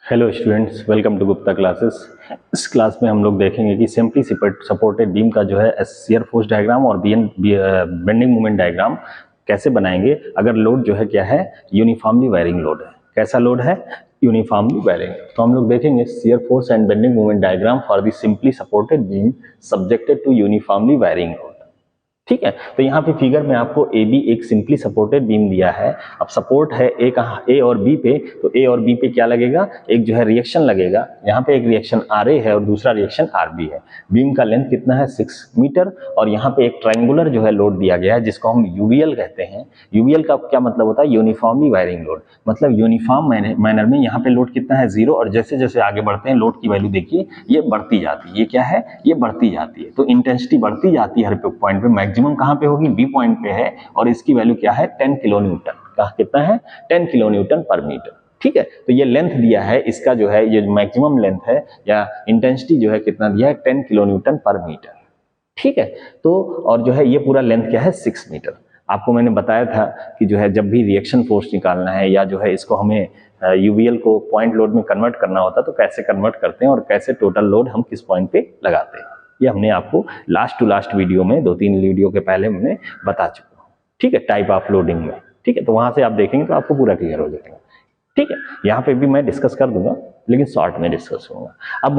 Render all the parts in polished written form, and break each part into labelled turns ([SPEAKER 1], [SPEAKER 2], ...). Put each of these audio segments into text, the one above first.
[SPEAKER 1] Hello students, welcome to Gupta classes. इस class में हम लोग देखेंगे कि सिंपली सपोर्टेड बीम का जो है शियर फोर्स डायग्राम और बेंडिंग मोमेंट डायग्राम कैसे बनाएंगे अगर लोड जो है क्या है, यूनिफॉर्मली वायरिंग लोड है। कैसा लोड है? Uniformly varying. तो हम लोग देखेंगे shear force and bending moment diagram for the simply supported beam subjected to uniformly varying load. ठीक है, तो यहाँ पे फिगर में आपको ए बी एक सिंपली सपोर्टेड बीम दिया है। अब सपोर्ट है ए कहाँ, ए और बी पे, तो ए और बी पे क्या लगेगा, एक जो है रिएक्शन लगेगा। यहाँ पे एक रिएक्शन आर ए है और दूसरा रिएक्शन आर बी है। बीम का लेंथ कितना है, 6 मीटर। और यहाँ पे एक ट्रायंगुलर जो है लोड दिया गया है जिसको हम यूवीएल कहते हैं। यूवीएल का क्या मतलब होता है, यूनिफॉर्मली वायरिंग लोड। मतलब यूनिफॉर्म मैनर में यहाँ पे लोड कितना है, 0। और जैसे जैसे आगे बढ़ते हैं लोड की वैल्यू देखिए ये बढ़ती जाती है। ये क्या है, ये बढ़ती जाती है। तो इंटेंसिटी बढ़ती जाती है हर पॉइंट पे। मैक्सिमम कहाँ पे होगी, बी पॉइंट पे है और इसकी वैल्यू क्या है, 10 किलो न्यूटन। कहा कितना है, 10 किलो न्यूटन पर मीटर। ठीक है, तो ये लेंथ दिया है इसका जो है, ये मैक्सिमम लेंथ है या इंटेंसिटी जो है कितना दिया है, 10 किलो न्यूटन पर मीटर। ठीक है, तो और जो है ये पूरा लेंथ क्या है, 6 मीटर। आपको मैंने बताया था कि जो है जब भी रिएक्शन फोर्स निकालना है या जो है इसको हमें यूवीएल को पॉइंट लोड में कन्वर्ट करना होता है तो कैसे कन्वर्ट करते हैं और कैसे टोटल लोड हम किस पॉइंट पे लगाते हैं, ये हमने आपको लास्ट टू लास्ट वीडियो में 2-3 वीडियो के पहले हमने बता चुका हूँ। ठीक है, टाइप ऑफ लोडिंग में। ठीक है, तो वहां से आप देखेंगे तो आपको पूरा क्लियर हो जाएगा। ठीक है, यहाँ पे भी मैं डिस्कस कर दूंगा लेकिन शॉर्ट में डिस्कस होगा। अब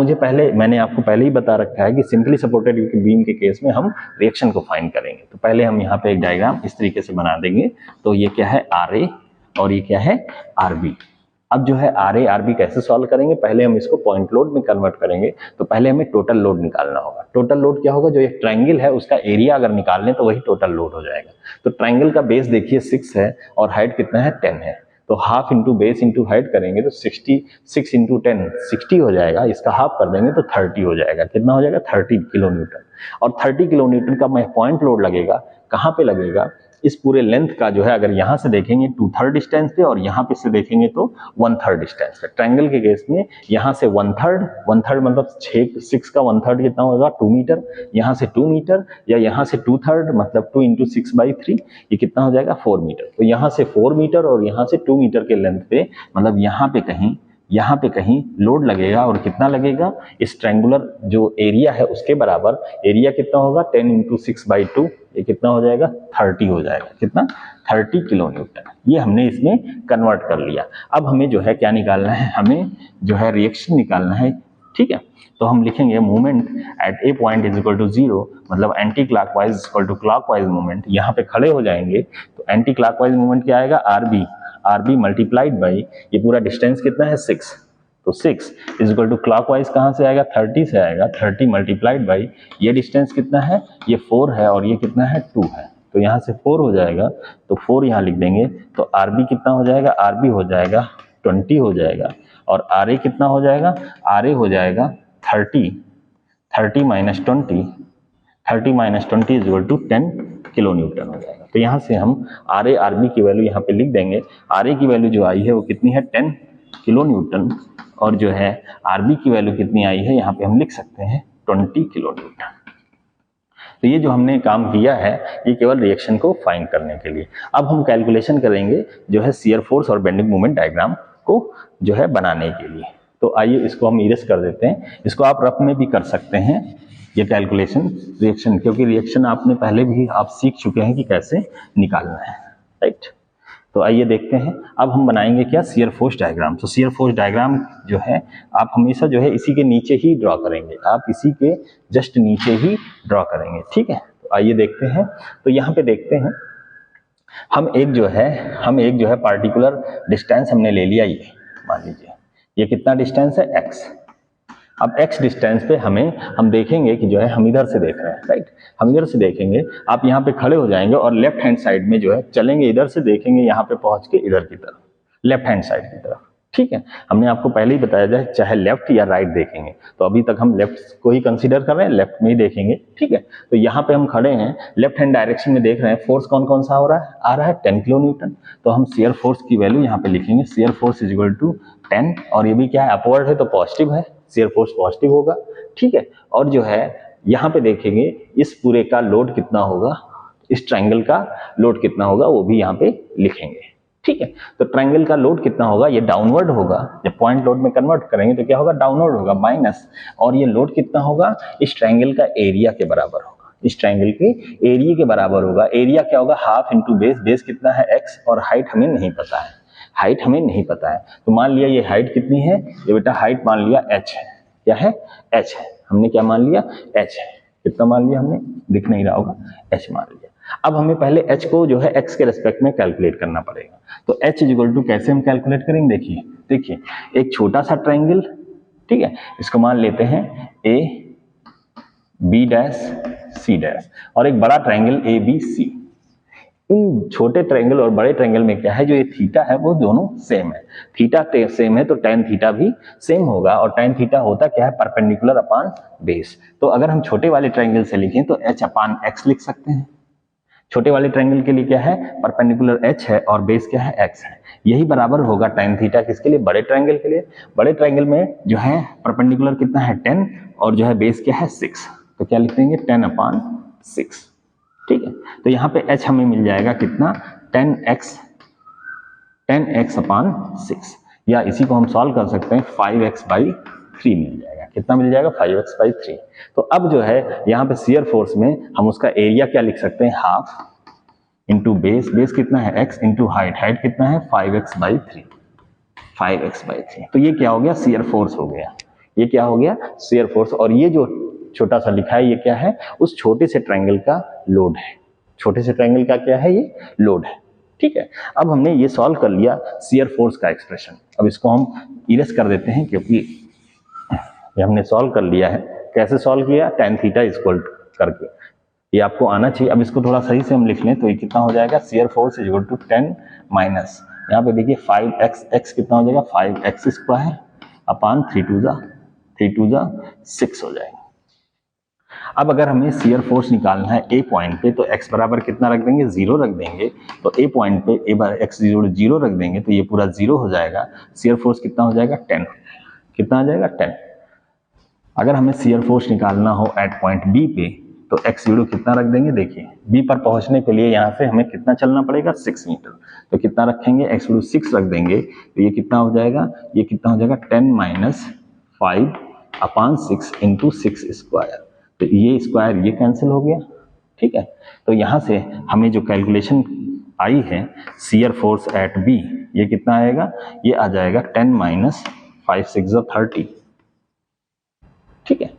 [SPEAKER 1] मैंने आपको पहले ही बता रखा है कि सिंपली सपोर्टेड बीम के केस में हम रिएक्शन को फाइंड करेंगे। तो पहले हम यहाँ पे एक डायग्राम इस तरीके से बना देंगे। तो ये क्या है, आर ए और ये क्या है, आर बी। अब जो है आर ए आर बी कैसे सॉल्व करेंगे, पहले हम इसको पॉइंट लोड में कन्वर्ट करेंगे। तो पहले हमें टोटल लोड निकालना होगा। टोटल लोड क्या होगा, जो एक ट्रायंगल है उसका एरिया अगर निकाल लें तो वही टोटल लोड हो जाएगा। तो ट्रायंगल का बेस देखिए 6 है और हाइट कितना है, 10 है। तो half into base into height करेंगे तो 6 इंटू 10 60 हो जाएगा। इसका हाफ कर देंगे तो 30 हो जाएगा। कितना हो जाएगा, 30 किलो न्यूटन। और 30 किलो न्यूटन का पॉइंट लोड लगेगा, कहाँ पे लगेगा, इस पूरे लेंथ का जो है अगर यहां से देखेंगे 2/3 डिस्टेंस पे और यहां पे से देखेंगे तो 1/3 डिस्टेंस पे। ट्रायंगल के केस में यहां से 1/3 मतलब 6 का 1/3 कितना होगा, 2 मीटर। यहां से 2 मीटर या यहां से 2/3 मतलब 2 इंटू 6/3, ये कितना हो जाएगा, 4 मीटर। तो यहां से 4 मीटर और यहां से 2 मीटर के लेंथ पे, मतलब यहाँ पे कहीं लोड लगेगा। और कितना लगेगा, इस ट्रायंगुलर जो एरिया है उसके बराबर एरिया कितना होगा, 10 इंटू 6/2, ये कितना हो जाएगा, 30 हो जाएगा। कितना, 30 किलो न्यूटन। ये हमने इसमें कन्वर्ट कर लिया। अब हमें जो है क्या निकालना है, हमें जो है रिएक्शन निकालना है। ठीक है, तो हम लिखेंगे movement at A point is equal to 0, मतलब anti clockwise is equal to clockwise movement. यहाँ पे खड़े हो जाएंगे तो एंटी क्लॉकवाइज मूवमेंट क्या आएगा, आर बी मल्टीप्लाइड बाई ये पूरा डिस्टेंस कितना है, 6। तो 6 इज इक्वल टू क्लॉकवाइज कहाँ से आएगा, 30 से आएगा। 30 मल्टीप्लाइड बाई ये डिस्टेंस कितना है, ये 4 है और ये कितना है, 2 है। तो यहाँ से 4 हो जाएगा तो 4 यहाँ लिख देंगे। तो आर बी कितना हो जाएगा, आर बी हो जाएगा 20 हो जाएगा। और आर ए कितना हो जाएगा, आर ए हो जाएगा 30 minus 20, 30 minus 20 is equal to 10 kilo newton हो जाएगा। तो यहाँ से हम आर ए आर बी की वैल्यू यहाँ पे लिख देंगे। आर ए की वैल्यू जो आई है वो कितनी है, 10 किलो न्यूटन। और जो है आर बी की वैल्यू कितनी आई है, यहाँ पे हम लिख सकते हैं 20 किलो न्यूटन। तो ये जो हमने काम किया है ये केवल रिएक्शन को फाइंड करने के लिए। अब हम कैलकुलेशन करेंगे जो है शियर फोर्स और बेंडिंग मोमेंट डायग्राम को जो है बनाने के लिए। तो आइए इसको हम इरेज कर देते हैं। इसको आप रफ में भी कर सकते हैं ये कैलकुलेशन रिएक्शन, क्योंकि रिएक्शन आपने पहले भी आप सीख चुके हैं कि कैसे निकालना है, राइट। तो आइए देखते हैं। अब हम बनाएंगे क्या, शियर फोर्स डायग्राम। तो शियर फोर्स डायग्राम जो है आप हमेशा जो है इसी के नीचे ही ड्रॉ करेंगे, आप इसी के जस्ट नीचे ही ड्रॉ करेंगे। ठीक है, तो आइए देखते हैं। तो यहाँ पे देखते हैं हम एक जो है पार्टिकुलर डिस्टेंस हमने ले लिया। ये मान लीजिए ये कितना डिस्टेंस है, x। अब x डिस्टेंस पे हम देखेंगे कि जो है हम इधर से देख रहे हैं, राइट। हम इधर से देखेंगे, आप यहाँ पे खड़े हो जाएंगे और लेफ्ट हैंड साइड में जो है चलेंगे, इधर से देखेंगे यहाँ पे पहुंच के इधर की तरफ, लेफ्ट हैंड साइड की तरफ। ठीक है, हमने आपको पहले ही बताया जाए चाहे लेफ्ट या राइट देखेंगे। तो अभी तक हम लेफ्ट को ही कंसीडर कर रहे हैं, लेफ्ट में ही देखेंगे। ठीक है, तो यहाँ पे हम खड़े हैं, लेफ्ट हैंड डायरेक्शन में देख रहे हैं। फोर्स कौन कौन सा हो रहा है, आ रहा है 10 किलो न्यूटन। तो हम शियर फोर्स की वैल्यू यहाँ पे लिखेंगे, shear force is equal to 10। और ये भी क्या है, अपवर्ड है तो पॉजिटिव है, शियर फोर्स पॉजिटिव होगा। ठीक है, और जो है यहाँ पे देखेंगे इस पूरे का लोड कितना होगा, इस ट्रायंगल का लोड कितना होगा वो भी यहाँ पे लिखेंगे। ठीक है। तो ट्रायंगल का लोड कितना होगा, ये डाउनवर्ड होगा, जब पॉइंट लोड में कन्वर्ट करेंगे तो क्या होगा, डाउनवर्ड होगा माइनस, और ये लोड कितना होगा, इस ट्रायंगल का एरिया के बराबर होगा, इस ट्रायंगल के एरिया के बराबर होगा। एरिया क्या होगा, हाफ इंटू बेस, बेस कितना है x, और हाइट हमें नहीं पता है, हाइट हमें नहीं पता है। तो मान लिया ये हाइट कितनी है, ये बेटा हाइट मान लिया h है, क्या है, h है, हमने क्या मान लिया, h है, कितना मान लिया हमने, दिख नहीं रहा होगा, h मान लिया। अब हमें पहले h को जो है x के रेस्पेक्ट में कैलकुलेट करना पड़ेगा। तो h इक्वल टू कैसे हम कैलकुलेट करेंगे, देखिए देखिए, एक छोटा सा ट्रायंगल, ठीक है, इसको मान लेते हैं a b dash c dash, और एक बड़ा ट्रायंगल a b c। इन छोटे ट्रायंगल और बड़े ट्रायंगल में क्या है, जो ये थीटा है वो दोनों सेम है, थीटा सेम है तो tan थीटा भी सेम होगा, और tan थीटा होता क्या है, परपेंडिकुलर अपॉन बेस। तो अगर हम छोटे वाले ट्रायंगल से लिखें तो h अपॉन x लिख सकते हैं। छोटे वाले ट्रायंगल के लिए क्या है, परपेंडिकुलर h है और बेस क्या है, x है, यही बराबर होगा tan थीटा किसके लिए, बड़े ट्रायंगल के लिए। बड़े ट्रायंगल में जो है परपेंडिकुलर कितना है 10, और जो है बेस क्या है 6, तो क्या लिख देंगे 10 अपॉन 6, ठीक है। तो यहाँ पे h हमें मिल जाएगा कितना, 10x अपॉन 6, या इसी को हम सॉल्व कर सकते हैं 5x/3 मिल जाएगा, कितना मिल जाएगा, 5x/3। तो अब जो है यहाँ पे शियर फोर्स में हम उसका एरिया क्या लिख सकते हैं, हाफ इंटू बेस, बेस कितना है x, इंटू हाइट, हाइट कितना है 5x/3, 5x/3। तो ये क्या हो गया, शियर फोर्स हो गया, ये क्या हो गया, शियर फोर्स। और ये जो छोटा सा लिखा है ये क्या है, उस छोटे से ट्रायंगल का लोड है, छोटे से ट्रायंगल का क्या है, ये लोड है, ठीक है। अब हमने ये सॉल्व कर लिया शियर फोर्स का एक्सप्रेशन, अब इसको हम इरेज कर देते हैं, क्योंकि ये हमने सॉल्व कर लिया है। कैसे सॉल्व किया, tan थीटा इक्वल करके, ये आपको आना चाहिए। अब इसको थोड़ा सही से हम लिख लें तो ये कितना हो जाएगा, shear force equal to 10 minus, यहाँ पे देखिए 5x, x कितना हो जाएगा 5x² अपॉन 3 2 6 हो जाएगा। अब अगर हमें शियर फोर्स निकालना है ए पॉइंट पे, तो x बराबर कितना रख देंगे, 0 रख देंगे। तो ए पॉइंट पे ए बार x 0 रख देंगे तो ये पूरा 0 हो जाएगा। शियर फोर्स कितना हो जाएगा, 10, कितना आ जाएगा 10। अगर हमें शियर फोर्स निकालना हो एट पॉइंट बी पे, तो x 0 कितना रख देंगे, देखिए बी पर पहुंचने के लिए यहाँ से हमें कितना चलना पड़ेगा, 6 मीटर। तो कितना रखेंगे, x 6 रख देंगे, तो ये कितना हो जाएगा, ये कितना हो जाएगा 10 माइनस 5 अपॉन 6 इंटू 6 स्क्वायर। तो ये स्क्वायर ये कैंसिल हो गया, ठीक है। तो यहाँ से हमें जो कैलकुलेशन आई है शियर फोर्स एट बी, ये कितना आएगा, ये आ जाएगा 10 माइनस 5 6 30, ठीक है।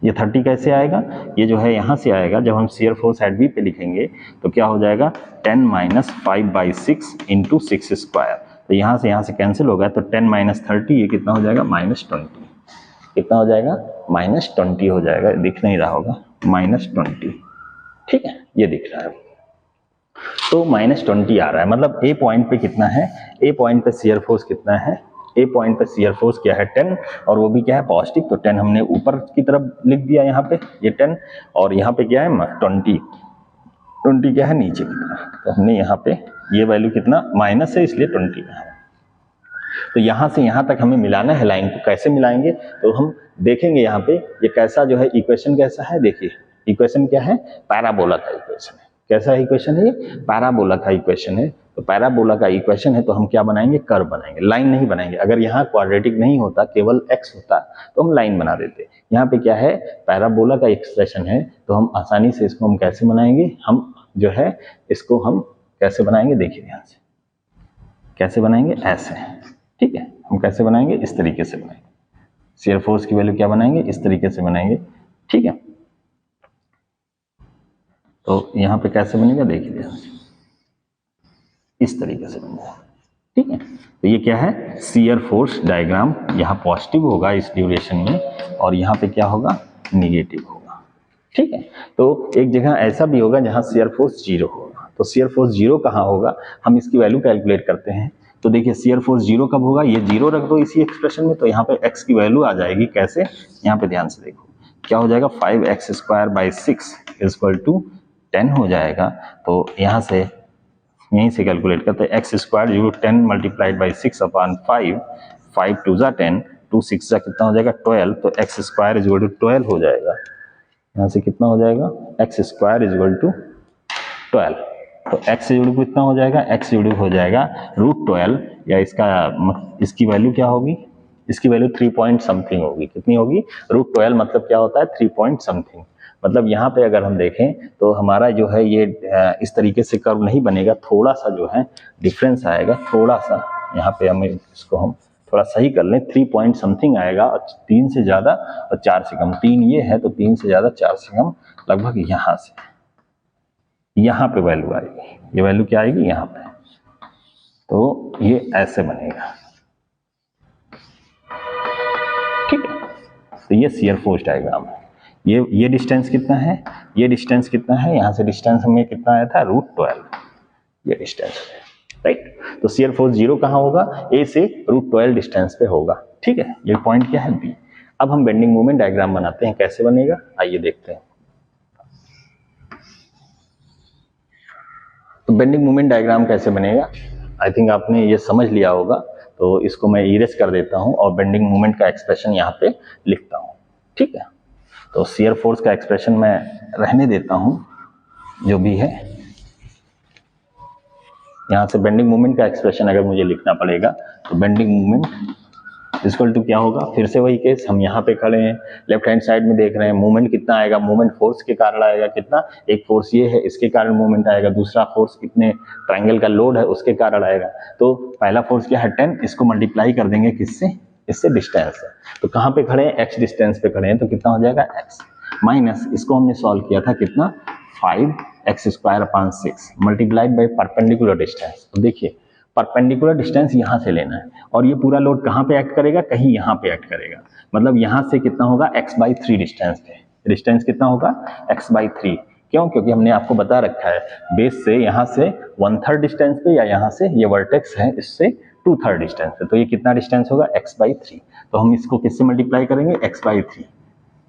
[SPEAKER 1] ये 30 कैसे आएगा, ये जो है यहाँ से आएगा, जब हम शियर फोर्स एट बी पे लिखेंगे तो क्या हो जाएगा 10 माइनस 5/6 इंटू 6 स्क्वायर। तो यहाँ से कैंसिल होगा, तो 10 माइनस 30 ये कितना हो जाएगा -20, कितना हो जाएगा -20 हो जाएगा, दिख नहीं रहा होगा -20, ठीक है, ये दिख रहा है। तो -20 आ रहा है, मतलब ए पॉइंट पे कितना है, ए पॉइंट पे शियर फोर्स कितना है, ए पॉइंट पे शियर फोर्स क्या है 10, और वो भी क्या है पॉजिटिव। तो 10 हमने ऊपर की तरफ लिख दिया यहाँ पे, ये 10, और यहाँ पे क्या है 20 क्या है नीचे की तरफ। तो हमने यहाँ पे ये वैल्यू कितना माइनस है, इसलिए 20 है। तो यहाँ से यहाँ तक हमें मिलाना है लाइन को, कैसे मिलाएंगे तो हम देखेंगे यहाँ पे ये कैसा जो है इक्वेशन कैसा है। देखिए इक्वेशन क्या है, पैराबोला का इक्वेशन है। कैसा इक्वेशन है, ये पैराबोला का इक्वेशन है। तो पैराबोला का इक्वेशन है तो हम क्या बनाएंगे, कर्व बनाएंगे, लाइन नहीं बनाएंगे। अगर यहाँ क्वाड्रेटिक नहीं होता, केवल x होता तो हम लाइन बना देते। यहाँ पे क्या है, पैराबोला का एक्सप्रेशन है, तो हम आसानी से इसको हम कैसे बनाएंगे, हम जो है इसको हम कैसे बनाएंगे, देखिए ध्यान से कैसे बनाएंगे, ऐसे, ठीक है। हम कैसे बनाएंगे, इस तरीके से बनाएंगे। शियर फोर्स की वैल्यू क्या बनाएंगे, इस तरीके से बनाएंगे, ठीक है। तो यहाँ पे कैसे बनेगा, देखिए ध्यान से, इस तरीके से बनेगा, ठीक है। तो ये क्या है, शियर फोर्स डायग्राम, यहाँ पॉजिटिव होगा इस ड्यूरेशन में, और यहाँ पे क्या होगा, निगेटिव होगा, ठीक है। तो एक जगह ऐसा भी होगा जहाँ शियर फोर्स 0 होगा। तो शियर फोर्स 0 कहाँ होगा, हम इसकी वैल्यू कैलकुलेट करते हैं। तो देखिए शियर फोर्स 0 कब होगा, ये 0 रख दो इसी एक्सप्रेशन में, तो यहाँ पे x की वैल्यू आ जाएगी कैसे, यहाँ पे ध्यान से देखो क्या हो जाएगा, 5x² / 6 = 10 हो जाएगा। तो यहाँ से यहीं से कैलकुलेट करते हैं, x² 10 × 6 अपॉन 5, 5 2 10, 2 6 कितना हो जाएगा 12, तो x² = 12 हो जाएगा। यहाँ से कितना हो जाएगा, x² = 12, तो x से जुड़े कितना हो जाएगा, x से जुड़े हो जाएगा √12 या इसकी वैल्यू क्या होगी, इसकी वैल्यू 3 पॉइंट समथिंग होगी। कितनी होगी, √12 मतलब क्या होता है 3 पॉइंट समथिंग। मतलब यहाँ पे अगर हम देखें तो हमारा जो है ये इस तरीके से कर्व नहीं बनेगा, थोड़ा सा जो है डिफरेंस आएगा, थोड़ा सा यहाँ पे हमें इसको हम थोड़ा सही कर लें, 3 पॉइंट समथिंग आएगा और 3 से ज्यादा और 4 से कम। 3 ये है तो 3 से ज्यादा 4 से कम लगभग यहाँ से यहाँ पे वैल्यू आएगी। ये वैल्यू क्या आएगी यहाँ पे, तो ये ऐसे बनेगा। ठीक है, तो ये शियर फोर्स डायग्राम है। ये डिस्टेंस कितना है, ये डिस्टेंस कितना है, यहाँ से डिस्टेंस हमें कितना आया था √12, ये डिस्टेंस है, राइट। तो शियर फोर्स 0 कहाँ होगा, ए से √12 डिस्टेंस पे होगा। ठीक है, ये पॉइंट क्या है बी। अब हम बेंडिंग मोमेंट डायग्राम बनाते हैं, कैसे बनेगा आइए देखते हैं। तो बेंडिंग मोमेंट डायग्राम कैसे बनेगा, आई थिंक आपने ये समझ लिया होगा, तो इसको मैं इरेज कर देता हूं और बेंडिंग मोमेंट का एक्सप्रेशन यहाँ पे लिखता हूं। ठीक है, तो शियर फोर्स का एक्सप्रेशन मैं रहने देता हूं जो भी है। यहाँ से बेंडिंग मोमेंट का एक्सप्रेशन अगर मुझे लिखना पड़ेगा तो बेंडिंग मोमेंट इक्वल टू क्या होगा, फिर से वही केस, हम यहाँ पे खड़े हैं, लेफ्ट हैंड साइड में देख रहे हैं, मूवमेंट कितना आएगा, मूवमेंट फोर्स के कारण आएगा कितना, एक फोर्स ये है इसके कारण मूवमेंट आएगा, दूसरा फोर्स कितने ट्रायंगल का लोड है उसके कारण आएगा। तो पहला फोर्स क्या है 10, इसको मल्टीप्लाई कर देंगे किससे, इससे डिस्टेंस से। तो कहाँ पे खड़े हैं, x डिस्टेंस पे खड़े हैं, तो कितना हो जाएगा x माइनस, इसको हमने सॉल्व किया था कितना 5x²/6 multiplied by perpendicular distance. तो देखिए परपेंडिकुलर डिस्टेंस यहाँ से लेना है और ये पूरा लोड कहाँ पे एक्ट करेगा, कहीं यहाँ पे एक्ट करेगा। मतलब यहाँ से कितना होगा x/3 डिस्टेंस पे, डिस्टेंस कितना होगा x/3। क्यों, क्योंकि हमने आपको बता रखा है बेस से यहाँ से 1/3 डिस्टेंस पे या यहाँ से ये वर्टेक्स है इससे 2/3 डिस्टेंस पे, तो ये कितना डिस्टेंस होगा x/3। तो हम इसको किससे मल्टीप्लाई करेंगे x/3।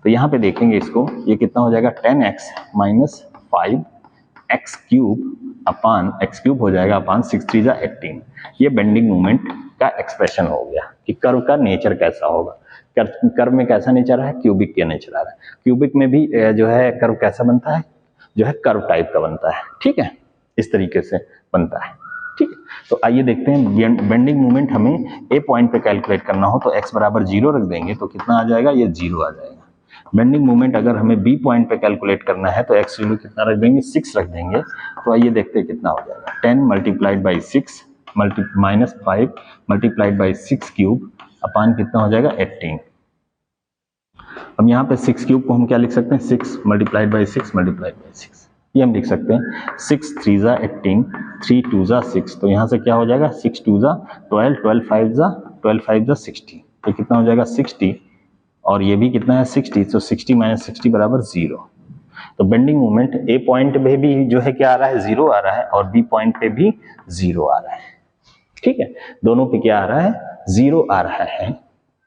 [SPEAKER 1] तो यहाँ पे देखेंगे इसको, ये कितना हो जाएगा 10x माइनस 5x³ अपान x³ हो जाएगा अपान 6 3 जा 18। ये बेंडिंग मोमेंट का एक्सप्रेशन हो गया कि कर्व का नेचर कैसा होगा। कर्व में कैसा नेचर है, क्यूबिक के नेचर आ रहा है। क्यूबिक में भी जो है कर्व कैसा बनता है, जो है कर्व टाइप का बनता है। ठीक है, इस तरीके से बनता है। ठीक है, तो आइए देखते हैं बेंडिंग मोमेंट हमें ए पॉइंट पे कैलकुलेट करना हो तो x बराबर 0 रख देंगे तो कितना आ जाएगा, ये 0 आ जाएगा। बेंडिंग मोमेंट अगर हमें बी पॉइंट पे कैलकुलेट करना है तो x वैल्यू कितना रख देंगे, 6 रख देंगे। तो आइए देखते हैं कितना हो जाएगा, 10 multiplied by 6 minus 5 multiplied by 6³ अपान कितना हो जाएगा 18। अब यहाँ पे 6³ को हम क्या लिख सकते हैं, 6 मल्टीप्लाइड बाई 6 मल्टीप्लाइड बाई 6, ये हम लिख सकते हैं 6 3 जा 18 3 2 जा 6। तो यहाँ से क्या हो जाएगा 6 2 जा 12 12 5 जा 60। तो कितना हो जाएगा 60 और ये भी कितना है 60, तो 60 माइनस 60 बराबर 0। तो बेंडिंग मोमेंट ए पॉइंट पे भी जो है क्या आ रहा है 0 आ रहा है और बी पॉइंट पे भी 0 आ रहा है। ठीक है, दोनों पे क्या आ रहा है 0 आ रहा है।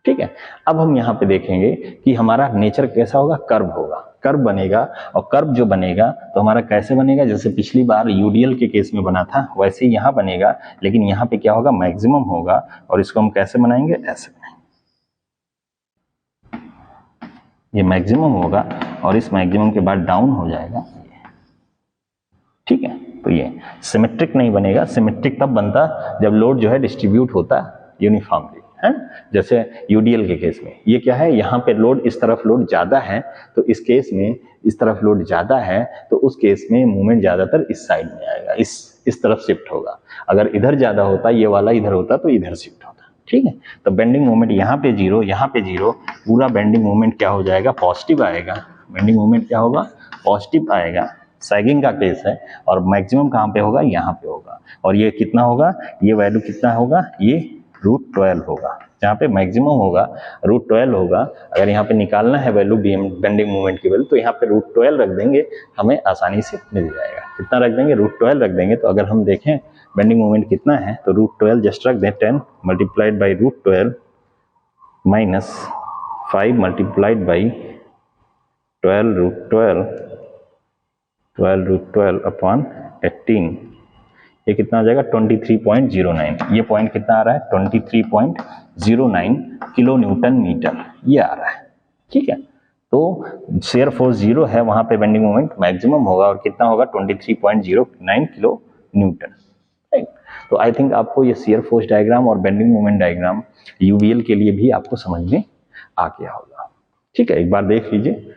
[SPEAKER 1] ठीक है, अब हम यहाँ पे देखेंगे कि हमारा नेचर कैसा होगा, कर्व होगा, कर्व बनेगा। और कर्व जो बनेगा तो हमारा कैसे बनेगा, जैसे पिछली बार यूडीएल के केस में बना था वैसे ही यहाँ बनेगा, लेकिन यहाँ पे क्या होगा मैक्सिमम होगा और इसको हम कैसे बनाएंगे, ऐसे बनाएंगे। ये मैक्सिमम होगा और इस मैक्सिमम के बाद डाउन हो जाएगा। ठीक है, तो ये सिमेट्रिक नहीं बनेगा, सिमेट्रिक तब बनता जब लोड जो है डिस्ट्रीब्यूट होता यूनिफॉर्मली, है। जैसे यूडीएल के केस में ये क्या है, यहाँ पे लोड इस तरफ लोड ज्यादा है तो इस केस में इस तरफ लोड ज्यादा है तो उस केस में मूवमेंट ज्यादातर इस साइड में आएगा, इस तरफ शिफ्ट होगा। अगर इधर ज्यादा होता, ये वाला इधर होता तो इधर शिफ्ट होता। ठीक है, तो बेंडिंग मोमेंट यहाँ पे 0 यहाँ पे 0, पूरा बेंडिंग मोमेंट क्या हो जाएगा पॉजिटिव आएगा। बेंडिंग मोमेंट क्या होगा पॉजिटिव आएगा, सैगिंग का केस है और मैक्सिमम कहाँ पे होगा, यहाँ पे होगा। और ये कितना होगा, ये वैल्यू कितना होगा, ये √12 होगा। जहाँ पे मैक्सिमम होगा √12 होगा। अगर यहाँ पे निकालना है वैल्यू बेंडिंग मोमेंट की वैल्यू तो यहाँ पे √12 रख देंगे, हमें आसानी से मिल जाएगा। कितना रख देंगे, √12 रख देंगे। तो अगर हम देखें बेंडिंग मोमेंट कितना है तो √12 जस्ट रख दें, 10 multiplied by √12 minus 5 multiplied by 12 upon 18, ये कितना आ जाएगा 23.09। ये पॉइंट कितना आ रहा है 23.09 किलो न्यूटन मीटर, ये आ रहा है। ठीक है, तो शेयर फोर्स 0 है, वहां पे बेंडिंग मोमेंट मैक्सिमम होगा और कितना होगा 23.09 किलो न्यूटन, राइट। तो आई थिंक आपको ये शेयर फोर्स डायग्राम और बेंडिंग मोमेंट डायग्राम यूवीएल के लिए भी आपको समझ में आ गया होगा। ठीक है, एक बार देख लीजिए,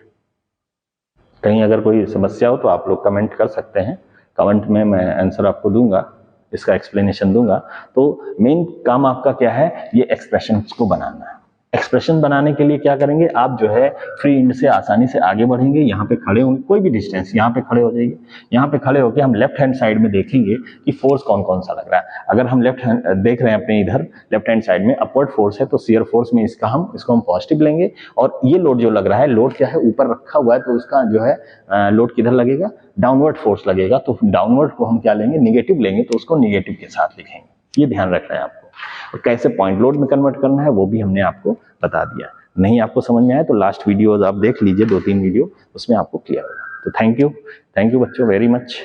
[SPEAKER 1] कहीं अगर कोई समस्या हो तो आप लोग कमेंट कर सकते हैं, कमेंट में मैं आंसर आपको दूंगा, इसका एक्सप्लेनेशन दूंगा। तो मेन काम आपका क्या है, ये एक्सप्रेशंस को बनाना है। एक्सप्रेशन बनाने के लिए क्या करेंगे, आप जो है फ्री इंड से आसानी से आगे बढ़ेंगे, यहाँ पे खड़े होंगे, कोई भी डिस्टेंस यहाँ पे खड़े हो जाइए, यहाँ पे खड़े होकर हम लेफ्ट हैंड साइड में देखेंगे कि फोर्स कौन कौन सा लग रहा है। अगर हम लेफ्ट हैंड देख रहे हैं अपने इधर लेफ्ट हैंड साइड में अपवर्ड फोर्स है, तो शियर फोर्स में इसको हम पॉजिटिव लेंगे, और ये लोड जो लग रहा है, लोड क्या है ऊपर रखा हुआ है, तो उसका जो है लोड किधर लगेगा, डाउनवर्ड फोर्स लगेगा, तो डाउनवर्ड को हम क्या लेंगे, निगेटिव लेंगे, तो उसको निगेटिव के साथ लिखेंगे। ये ध्यान रखना है आपको। और कैसे पॉइंट लोड में कन्वर्ट करना है वो भी हमने आपको बता दिया। नहीं आपको समझ में आया तो लास्ट वीडियोस आप देख लीजिए, 2-3 वीडियो, उसमें आपको क्लियर होगा। तो थैंक यू बच्चों वेरी मच।